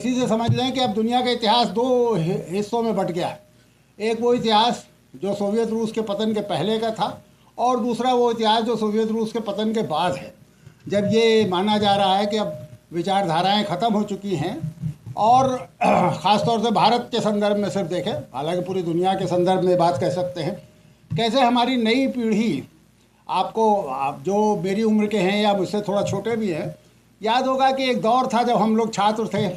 इसी से समझ लें कि अब दुनिया का इतिहास दो हिस्सों में बट गया है। एक वो इतिहास जो सोवियत रूस के पतन के पहले का था, और दूसरा वो इतिहास जो सोवियत रूस के पतन के बाद है, जब ये माना जा रहा है कि अब विचारधाराएं ख़त्म हो चुकी हैं। और ख़ास तौर से भारत के संदर्भ में सिर्फ देखें, हालांकि पूरी दुनिया के संदर्भ में बात कह सकते हैं, कैसे हमारी नई पीढ़ी, आपको आप जो मेरी उम्र के हैं या मुझसे थोड़ा छोटे भी हैं, याद होगा कि एक दौर था जब हम लोग छात्र थे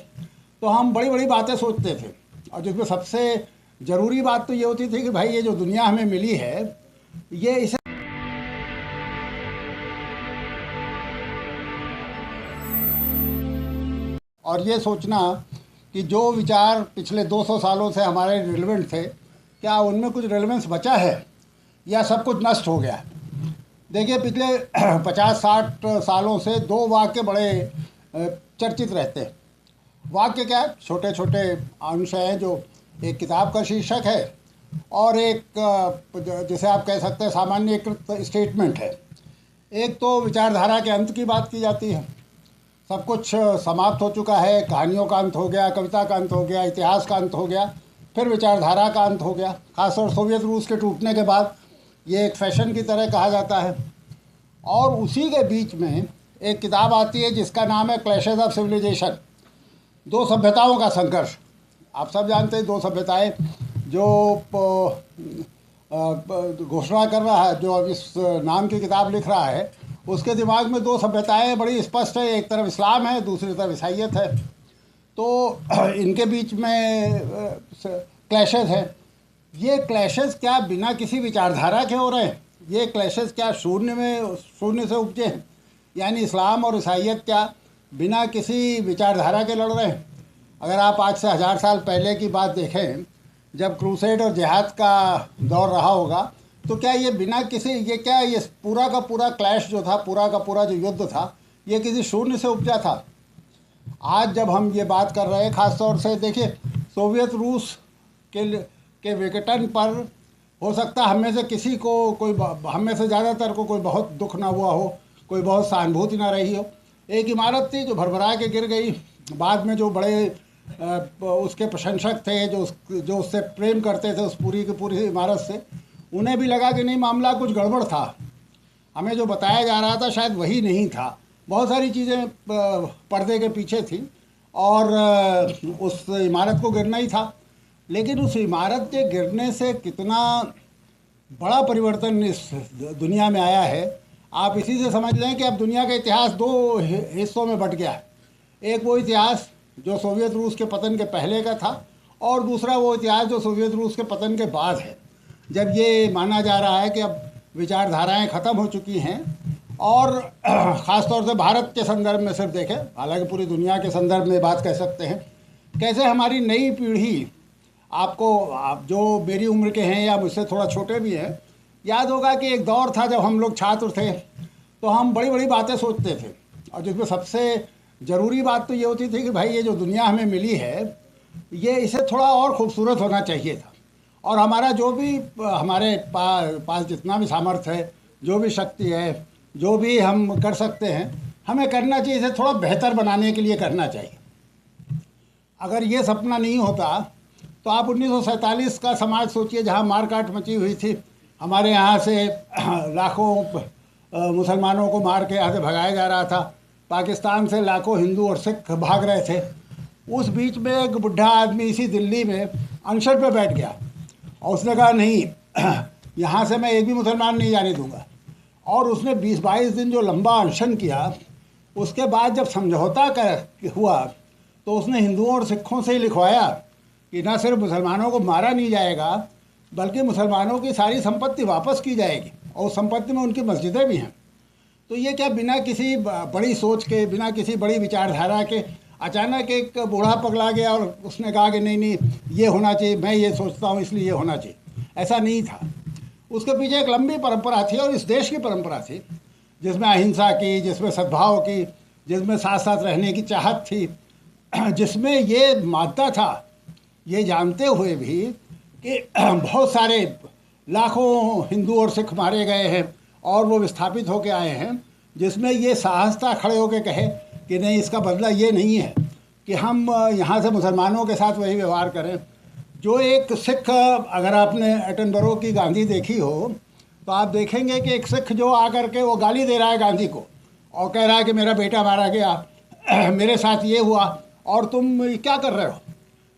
तो हम बड़ी बड़ी बातें सोचते थे, और जिसमें सबसे ज़रूरी बात तो ये होती थी कि भाई ये जो दुनिया हमें मिली है, ये इसे और ये सोचना कि जो विचार पिछले 200 सालों से हमारे रिलेवेंट थे, क्या उनमें कुछ रेलेवेंस बचा है या सब कुछ नष्ट हो गया है। देखिए, पिछले 50-60 सालों से दो वाक्य बड़े चर्चित रहते हैं। वाक्य क्या है? छोटे छोटे अंश हैं जो एक किताब का शीर्षक है, और एक जिसे आप कह सकते हैं सामान्यीकृत स्टेटमेंट है। एक तो विचारधारा के अंत की बात की जाती है, सब कुछ समाप्त हो चुका है, कहानियों का अंत हो गया, कविता का अंत हो गया, इतिहास का अंत हो गया, फिर विचारधारा का अंत हो गया। खासतौर सोवियत रूस के टूटने के बाद ये एक फैशन की तरह कहा जाता है। और उसी के बीच में एक किताब आती है जिसका नाम है क्लैशेस ऑफ सिविलाइजेशन, दो सभ्यताओं का संघर्ष। आप सब जानते हैं, दो सभ्यताएं जो घोषणा कर रहा है, जो इस नाम की किताब लिख रहा है, उसके दिमाग में दो सभ्यताएं बड़ी स्पष्ट है। एक तरफ इस्लाम है, दूसरी तरफ ईसाइयत है। तो इनके बीच में क्लैशेस हैं। ये क्लैशेस क्या बिना किसी विचारधारा के हो रहे हैं? ये क्लैशेस क्या शून्य से उपजे हैं? यानी इस्लाम और ईसाइयत क्या बिना किसी विचारधारा के लड़ रहे हैं? अगर आप आज से 1000 साल पहले की बात देखें, जब क्रूसेड और जिहाद का दौर रहा होगा, तो क्या ये बिना किसी ये पूरा का पूरा क्लैश जो था, पूरा का पूरा जो युद्ध था, ये किसी शून्य से उपजा था? आज जब हम ये बात कर रहे हैं, ख़ास तौर से देखिए, सोवियत रूस के विघटन पर हो सकता है हम में से किसी को हम में से ज़्यादातर को कोई बहुत दुख ना हुआ हो, कोई बहुत सहानुभूति ना रही हो। एक इमारत थी जो भरभरा के गिर गई। बाद में जो बड़े उसके प्रशंसक थे, जो उससे प्रेम करते थे, उस पूरी की पूरी इमारत से, उन्हें भी लगा कि नहीं, मामला कुछ गड़बड़ था। हमें जो बताया जा रहा था शायद वही नहीं था। बहुत सारी चीज़ें पर्दे के पीछे थी, और उस इमारत को गिरना ही था। लेकिन उस इमारत के गिरने से कितना बड़ा परिवर्तन इस दुनिया में आया है, आप इसी से समझ लें कि अब दुनिया का इतिहास दो हिस्सों में बट गया है। एक वो इतिहास जो सोवियत रूस के पतन के पहले का था, और दूसरा वो इतिहास जो सोवियत रूस के पतन के बाद है, जब ये माना जा रहा है कि अब विचारधाराएं ख़त्म हो चुकी हैं। और ख़ास तौर से भारत के संदर्भ में सिर्फ देखें, हालांकि पूरी दुनिया के संदर्भ में बात कह सकते हैं, कैसे हमारी नई पीढ़ी, आप जो मेरी उम्र के हैं या मुझसे थोड़ा छोटे भी हैं, याद होगा कि एक दौर था जब हम लोग छात्र थे तो हम बड़ी बड़ी बातें सोचते थे, और जिसमें सबसे ज़रूरी बात तो ये होती थी कि भाई ये जो दुनिया हमें मिली है, ये इसे थोड़ा और खूबसूरत होना चाहिए था। और हमारा जो भी हमारे पास जितना भी सामर्थ्य है, जो भी शक्ति है, जो भी हम कर सकते हैं, हमें करना चाहिए, इसे थोड़ा बेहतर बनाने के लिए करना चाहिए। अगर ये सपना नहीं होता तो आप 1947 का समाज सोचिए, जहाँ मारकाट मची हुई थी। हमारे यहाँ से लाखों मुसलमानों को मार के यहाँ से भगाया जा रहा था। पाकिस्तान से लाखों हिंदू और सिख भाग रहे थे। उस बीच में एक बुढ़ा आदमी इसी दिल्ली में अनशन पे बैठ गया, और उसने कहा नहीं, यहाँ से मैं एक भी मुसलमान नहीं जाने दूंगा। और उसने 20-22 दिन जो लंबा अनशन किया, उसके बाद जब समझौता हुआ, तो उसने हिंदुओं और सिखों से ही लिखवाया कि न सिर्फ मुसलमानों को मारा नहीं जाएगा, बल्कि मुसलमानों की सारी संपत्ति वापस की जाएगी, और उस संपत्ति में उनकी मस्जिदें भी हैं। तो ये क्या बिना किसी बड़ी सोच के, बिना किसी बड़ी विचारधारा के अचानक एक बूढ़ा पगला गया और उसने कहा कि नहीं नहीं, ये होना चाहिए, मैं ये सोचता हूँ इसलिए ये होना चाहिए? ऐसा नहीं था। उसके पीछे एक लंबी परंपरा थी, और इस देश की परंपरा थी, जिसमें अहिंसा की, जिसमें सद्भाव की, जिसमें साथ साथ रहने की चाहत थी, जिसमें ये मानता था, ये जानते हुए भी कि बहुत सारे लाखों हिंदू और सिख मारे गए हैं और वो विस्थापित होकर आए हैं, जिसमें ये साहस था खड़े होकर कहे कि नहीं, इसका बदला ये नहीं है। कि हम यहाँ से मुसलमानों के साथ वही व्यवहार करें। जो एक सिख, अगर आपने एटनबरो की गांधी देखी हो तो आप देखेंगे कि एक सिख जो आकर के वो गाली दे रहा है गांधी को और कह रहा है कि मेरा बेटा मारा गया, मेरे साथ ये हुआ और तुम क्या कर रहे हो।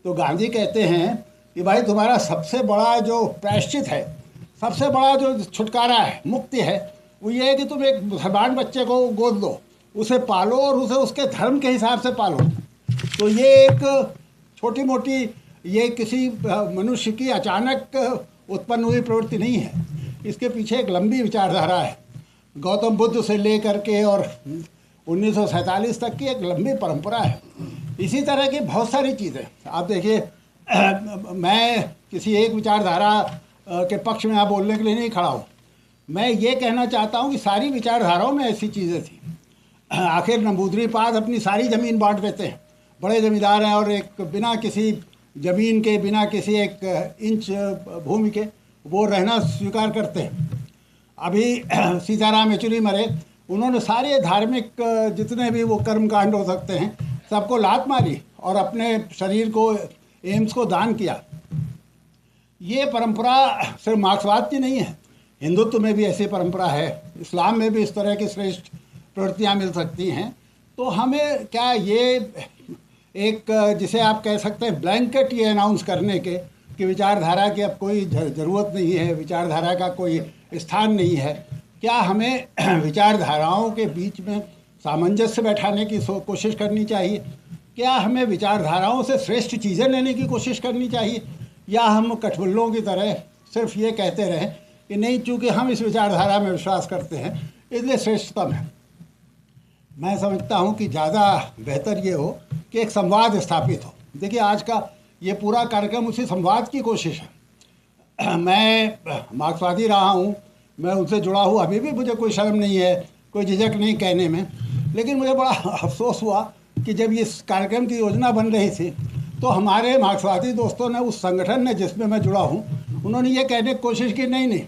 तो गांधी कहते हैं कि भाई तुम्हारा सबसे बड़ा जो प्रायश्चित है, सबसे बड़ा जो छुटकारा है, मुक्ति है, वो ये है कि तुम एक मुसलमान बच्चे को गोद लो, उसे पालो और उसे उसके धर्म के हिसाब से पालो। तो ये एक छोटी मोटी, ये किसी मनुष्य की अचानक उत्पन्न हुई प्रवृत्ति नहीं है, इसके पीछे एक लंबी विचारधारा है। गौतम बुद्ध से लेकर के और 1947 तक की एक लंबी परंपरा है। इसी तरह की बहुत सारी चीज़ें आप देखिए। मैं किसी एक विचारधारा के पक्ष में यहाँ बोलने के लिए नहीं खड़ा हूँ। मैं ये कहना चाहता हूँ कि सारी विचारधाराओं में ऐसी चीज़ें थी। आखिर नंबूदरीपाद अपनी सारी ज़मीन बांट देते हैं, बड़े ज़मींदार हैं, और एक बिना किसी ज़मीन के, बिना किसी एक इंच भूमि के वो रहना स्वीकार करते हैं। अभी सीताराम येचुरी मरे, उन्होंने सारे धार्मिक जितने भी वो कर्मकांड हो सकते हैं सबको लात मारी और अपने शरीर को, एम्स को दान किया। ये परंपरा सिर्फ मार्क्सवाद की नहीं है, हिंदुत्व में भी ऐसी परंपरा है, इस्लाम में भी इस तरह की श्रेष्ठ प्रवृत्तियाँ मिल सकती हैं। तो हमें क्या ये एक, जिसे आप कह सकते हैं ब्लैंकेट, ये अनाउंस करने के कि विचारधारा की अब कोई ज़रूरत नहीं है, विचारधारा का कोई स्थान नहीं है, क्या हमें विचारधाराओं के बीच में सामंजस्य बैठाने की कोशिश करनी चाहिए? क्या हमें विचारधाराओं से श्रेष्ठ चीज़ें लेने की कोशिश करनी चाहिए, या हम कठबुल्लों की तरह सिर्फ ये कहते रहें कि नहीं, चूँकि हम इस विचारधारा में विश्वास करते हैं इसलिए श्रेष्ठतम है? मैं समझता हूँ कि ज़्यादा बेहतर ये हो कि एक संवाद स्थापित हो। देखिए, आज का ये पूरा कार्यक्रम उसी संवाद की कोशिश है। मैं मार्क्सवादी रहा हूँ, मैं उनसे जुड़ा हूँ, अभी भी मुझे कोई शर्म नहीं है, कोई झिझक नहीं कहने में। लेकिन मुझे बड़ा अफसोस हुआ कि जब इस कार्यक्रम की योजना बन रही थी तो हमारे मार्क्सवादी दोस्तों ने, उस संगठन ने जिसमें मैं जुड़ा हूँ, उन्होंने ये कहने की कोशिश की, नहीं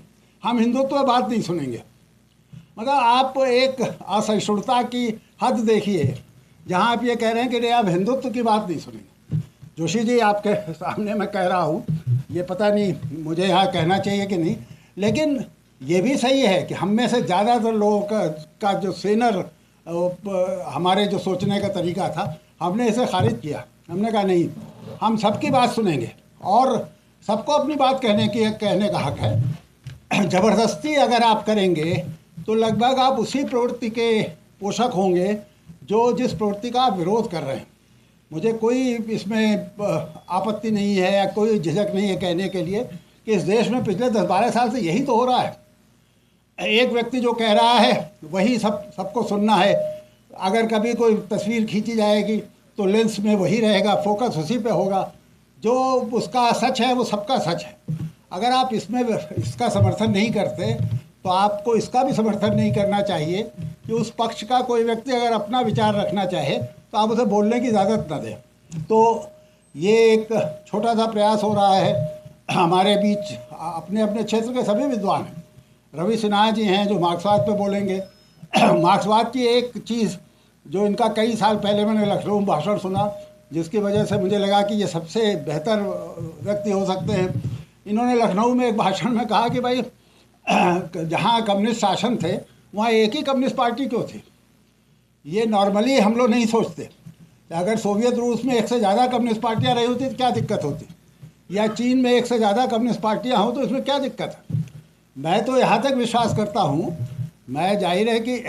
हम हिंदुत्व बात नहीं सुनेंगे। मगर आप एक असहिष्णुता की हद देखिए जहाँ आप ये कह रहे हैं कि नहीं, आप हिंदुत्व की बात नहीं सुनेंगे। जोशी जी, आपके सामने मैं कह रहा हूँ, ये पता नहीं मुझे यहाँ कहना चाहिए कि नहीं, लेकिन ये भी सही है कि हम में से ज़्यादातर लोगों का जो सेनर हमारे जो सोचने का तरीका था, हमने इसे खारिज किया। हमने कहा नहीं, हम सबकी बात सुनेंगे और सबको अपनी बात कहने का हक है। ज़बरदस्ती अगर आप करेंगे तो लगभग आप उसी प्रवृत्ति के पोषक होंगे जो जिस प्रवृत्ति का आप विरोध कर रहे हैं। मुझे कोई इसमें आपत्ति नहीं है या कोई झिझक नहीं है कहने के लिए कि इस देश में पिछले 10-12 साल से यही तो हो रहा है। एक व्यक्ति जो कह रहा है वही सबको सुनना है। अगर कभी कोई तस्वीर खींची जाएगी तो लेंस में वही रहेगा, फोकस उसी पे होगा। जो उसका सच है वो सबका सच है। अगर आप इसमें इसका समर्थन नहीं करते तो आपको इसका भी समर्थन नहीं करना चाहिए कि उस पक्ष का कोई व्यक्ति अगर अपना विचार रखना चाहे तो आप उसे बोलने की इजाज़त न दें। तो ये एक छोटा सा प्रयास हो रहा है हमारे बीच। अपने अपने क्षेत्र के सभी विद्वान हैं, रवि सिन्हा जी हैं जो मार्क्सवाद पे बोलेंगे। मार्क्सवाद की एक चीज़ जो इनका कई साल पहले मैंने लखनऊ में भाषण सुना, जिसकी वजह से मुझे लगा कि ये सबसे बेहतर व्यक्ति हो सकते हैं। इन्होंने लखनऊ में एक भाषण में कहा कि भाई जहाँ कम्युनिस्ट शासन थे वहाँ एक ही कम्युनिस्ट पार्टी क्यों थी। ये नॉर्मली हम लोग नहीं सोचते। अगर सोवियत रूस में एक से ज़्यादा कम्युनिस्ट पार्टियाँ रही होती तो क्या दिक्कत होती, या चीन में एक से ज़्यादा कम्युनिस्ट पार्टियाँ हों तो इसमें क्या दिक्कत है। मैं तो यहाँ तक विश्वास करता हूँ, मैं जाहिर है कि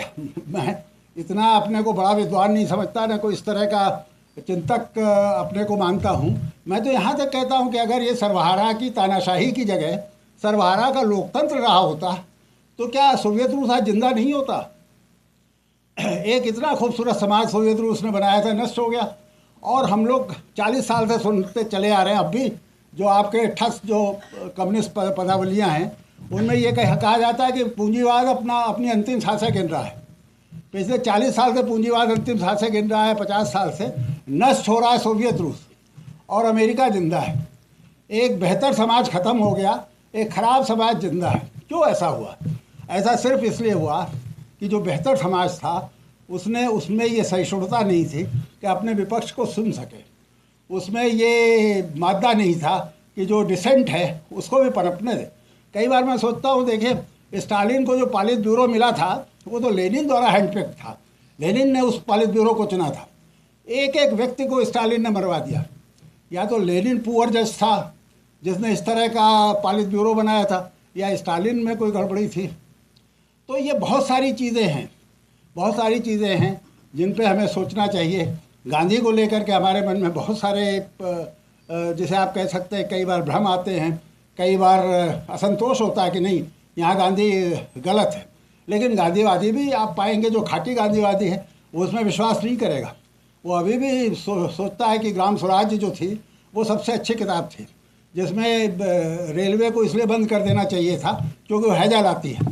मैं इतना अपने को बड़ा विद्वान नहीं समझता, न कोई इस तरह का चिंतक अपने को मानता हूँ। मैं तो यहाँ तक कहता हूँ कि अगर ये सर्वहारा की तानाशाही की जगह सर्वहारा का लोकतंत्र रहा होता तो क्या सोवियत रूस आज जिंदा नहीं होता। एक इतना खूबसूरत समाज सोवियत रूस ने बनाया था, नष्ट हो गया। और हम लोग 40 साल से सुनते चले आ रहे हैं। अब भी जो आपके ठस जो कम्युनिस्ट पदावलियाँ हैं उनमें ये कहा जाता है कि पूंजीवाद अपनी अंतिम सांसें गिन रहा है। पिछले 40 साल से पूंजीवाद अंतिम सांसें गिन रहा है, 50 साल से नष्ट हो रहा है सोवियत रूस और अमेरिका जिंदा है। एक बेहतर समाज ख़त्म हो गया, एक ख़राब समाज जिंदा है। क्यों ऐसा हुआ? ऐसा सिर्फ इसलिए हुआ कि जो बेहतर समाज था उसने उसमें ये सहिष्णुता नहीं थी कि अपने विपक्ष को सुन सके। उसमें ये मादा नहीं था कि जो डिसेंट है उसको भी पनपने दे। कई बार मैं सोचता हूँ, देखिए स्टालिन को जो पॉलिट ब्यूरो मिला था वो तो लेनिन द्वारा हैंडपिक्ड था। लेनिन ने उस पॉलिट ब्यूरो को चुना था। एक एक व्यक्ति को स्टालिन ने मरवा दिया। या तो लेनिन पुअर जज था जिसने इस तरह का पॉलिट ब्यूरो बनाया था, या स्टालिन में कोई गड़बड़ी थी। तो ये बहुत सारी चीज़ें हैं, बहुत सारी चीज़ें हैं जिन पे हमें सोचना चाहिए। गांधी को लेकर के हमारे मन में बहुत सारे जैसे आप कह सकते हैं कई बार भ्रम आते हैं, कई बार असंतोष होता है कि नहीं यहाँ गांधी गलत है। लेकिन गांधीवादी भी आप पाएंगे जो खाटी गांधीवादी है वो उसमें विश्वास नहीं करेगा। वो अभी भी सोचता है कि ग्राम स्वराज्य जो थी वो सबसे अच्छी किताब थी, जिसमें रेलवे को इसलिए बंद कर देना चाहिए था क्योंकि वो हैजा लाती है,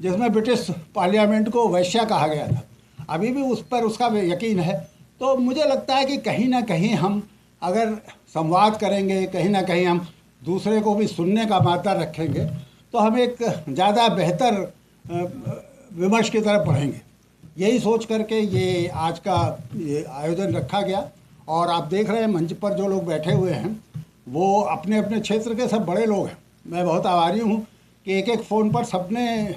जिसमें ब्रिटिश पार्लियामेंट को वैश्या कहा गया था। अभी भी उस पर उसका यकीन है। तो मुझे लगता है कि कहीं ना कहीं हम अगर संवाद करेंगे, कहीं ना कहीं हम दूसरे को भी सुनने का मादा रखेंगे, तो हम एक ज़्यादा बेहतर विमर्श की तरफ बढ़ेंगे। यही सोच करके ये आज का ये आयोजन रखा गया। और आप देख रहे हैं मंच पर जो लोग बैठे हुए हैं वो अपने अपने क्षेत्र के सब बड़े लोग हैं। मैं बहुत आभारी हूँ कि एक एक फ़ोन पर सबने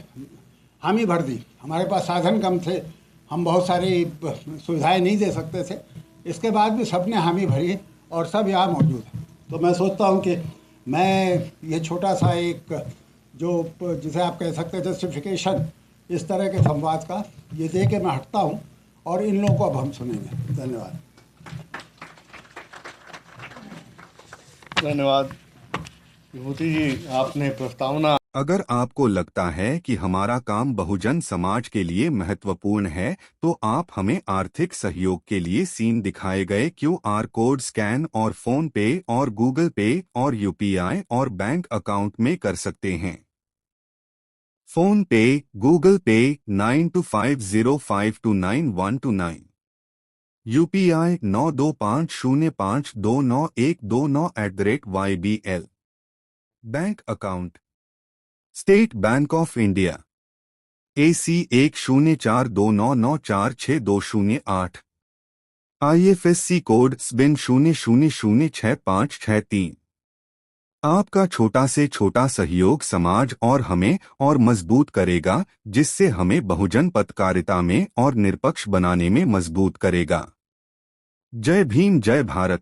हामी भर दी। हमारे पास साधन कम थे, हम बहुत सारी सुविधाएं नहीं दे सकते थे, इसके बाद भी सबने हामी भरी और सब यहाँ मौजूद हैं। तो मैं सोचता हूँ कि मैं ये छोटा सा एक जो जिसे आप कह सकते हैं जस्टिफिकेशन इस तरह के संवाद का ये दे के मैं हटता हूँ और इन लोगों को अब हम सुनेंगे। धन्यवाद। धन्यवाद विभूति जी, आपने प्रस्तावना। अगर आपको लगता है कि हमारा काम बहुजन समाज के लिए महत्वपूर्ण है तो आप हमें आर्थिक सहयोग के लिए सीन दिखाए गए QR कोड स्कैन और फोन पे और गूगल पे और UPI और बैंक अकाउंट में कर सकते हैं। फोन पे, गूगल पे 9250529129, UPI 9250529129 bank account state bank of India AC 104299462008, IFSC code SBIN 00066563। आपका छोटा से छोटा सहयोग समाज और हमें और मजबूत करेगा, जिससे हमें बहुजन पत्रकारिता में और निष्पक्ष बनाने में मजबूत करेगा। जय भीम, जय भारत।